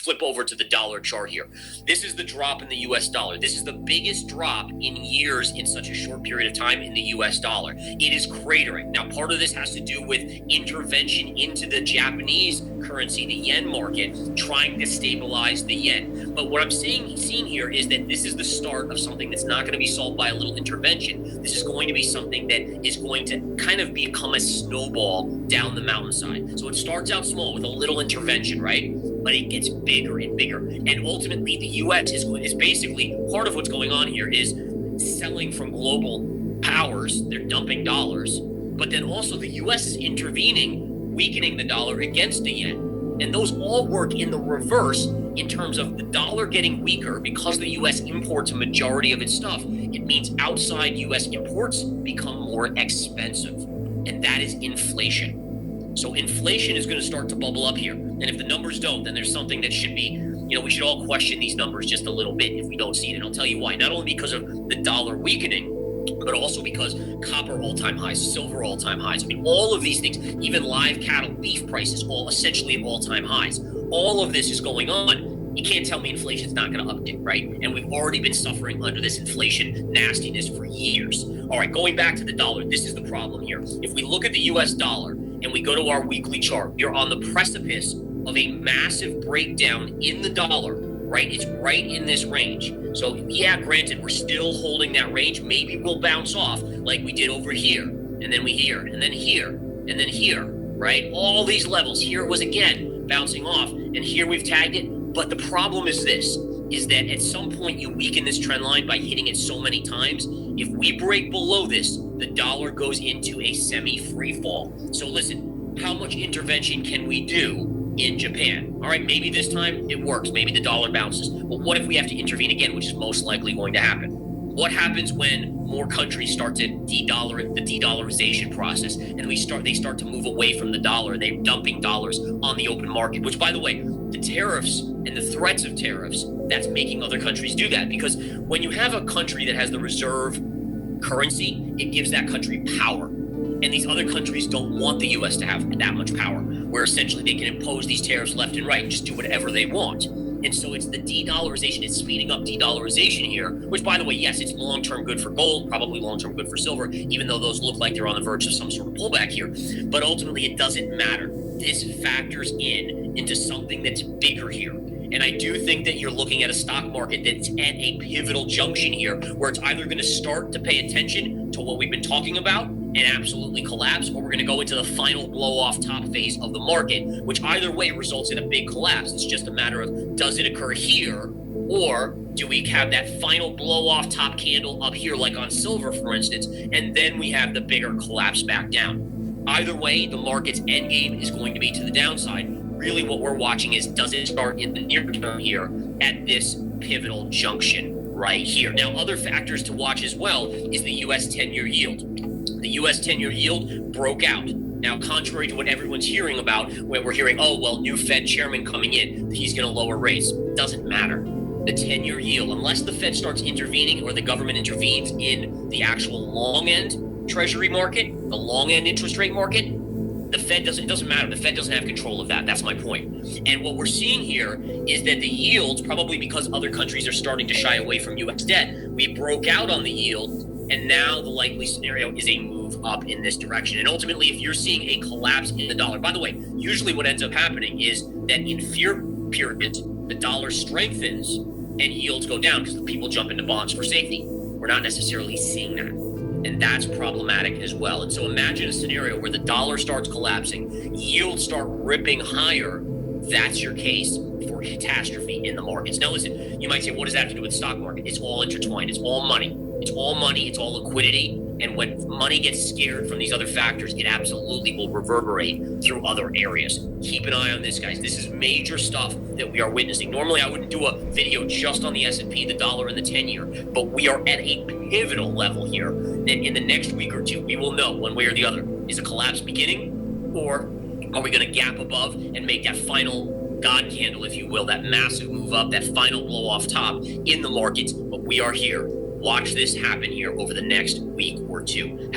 flip over to the dollar chart here. This is the drop in the US dollar. This is the biggest drop in years in such a short period of time in the US dollar. It is cratering. Now, part of this has to do with intervention into the Japanese currency, the yen market, trying to stabilize the yen. But what I'm seeing here is that this is the start of something that's not going to be solved by a little intervention. This is going to be something that is going to kind of become a snowball down the mountainside. So it starts out small with a little intervention, right? But it gets bigger and bigger. And ultimately, the U.S. is basically part of what's going on here is selling from global powers. They're dumping dollars. But then also the U.S. is intervening, weakening the dollar against the yen. And those all work in the reverse in terms of the dollar getting weaker because the U.S. imports a majority of its stuff. It means outside U.S. imports become more expensive. And that is inflation. So inflation is going to start to bubble up here. And if the numbers don't, then there's something that should be, we should all question these numbers just a little bit if we don't see it. And I'll tell you why. Not only because of the dollar weakening, but also because copper all-time highs, silver all-time highs. I mean, all of these things, even live cattle, beef prices, all essentially at all-time highs. All of this is going on. You can't tell me inflation's not going to uptick, right? And we've already been suffering under this inflation nastiness for years. All right, going back to the dollar, this is the problem here. If we look at the U.S. dollar and we go to our weekly chart, we're on the precipice of a massive breakdown in the dollar, right? It's right in this range. So yeah, granted, we're still holding that range. Maybe we'll bounce off like we did over here, and then we here, and then here, and then here, right? All these levels. Here it was again, bouncing off, and here we've tagged it. But the problem is this, is that at some point you weaken this trend line by hitting it so many times. If we break below this, the dollar goes into a semi-free fall. So listen, how much intervention can we do in Japan? All right, maybe this time it works. Maybe the dollar bounces. But what if we have to intervene again, which is most likely going to happen? What happens when more countries start to the de-dollarization process, and they start to move away from the dollar? They're dumping dollars on the open market, which, by the way, the tariffs and the threats of tariffs, that's making other countries do that. Because when you have a country that has the reserve currency, it gives that country power. And these other countries don't want the U.S. to have that much power, where essentially they can impose these tariffs left and right and just do whatever they want. And so it's the de-dollarization, it's speeding up de-dollarization here, which, by the way, yes, it's long-term good for gold, probably long-term good for silver, even though those look like they're on the verge of some sort of pullback here. But ultimately, it doesn't matter. This factors into something that's bigger here. And I do think that you're looking at a stock market that's at a pivotal junction here, where it's either going to start to pay attention to what we've been talking about and absolutely collapse, or we're going to go into the final blow-off top phase of the market, which either way results in a big collapse. It's just a matter of, does it occur here, or do we have that final blow-off top candle up here, like on silver, for instance, and then we have the bigger collapse back down? Either way, the market's end game is going to be to the downside. Really what we're watching is, does it start in the near term here at this pivotal junction right here? Now, other factors to watch as well is the U.S. 10-year yield. The U.S. 10-year yield broke out. Now, contrary to what everyone's hearing about, where we're hearing, oh, well, new Fed chairman coming in, he's going to lower rates. Doesn't matter. The 10-year yield, unless the Fed starts intervening or the government intervenes in the actual long-end treasury market, the long-end interest rate market, it doesn't matter. The Fed doesn't have control of that. That's my point. And what we're seeing here is that the yields, probably because other countries are starting to shy away from U.S. debt, we broke out on the yield, and now the likely scenario is a move up in this direction. And ultimately, if you're seeing a collapse in the dollar, by the way, usually what ends up happening is that in fear periods, the dollar strengthens and yields go down because the people jump into bonds for safety. We're not necessarily seeing that. And that's problematic as well. And so imagine a scenario where the dollar starts collapsing, yields start ripping higher. That's your case for catastrophe in the markets. Now, listen, you might say, what does that have to do with the stock market? It's all intertwined. It's all money. It's all money. It's all liquidity. And when money gets scared from these other factors, it absolutely will reverberate through other areas. Keep an eye on this, guys. This is major stuff that we are witnessing. Normally, I wouldn't do a video just on the S&P, the dollar, and the 10-year, but we are at a pivotal level here. And in the next week or two, we will know one way or the other. Is a collapse beginning, or are we going to gap above and make that final God candle, if you will, that massive move up, that final blow off top in the markets? But we are here. Watch this happen here over the next week or two.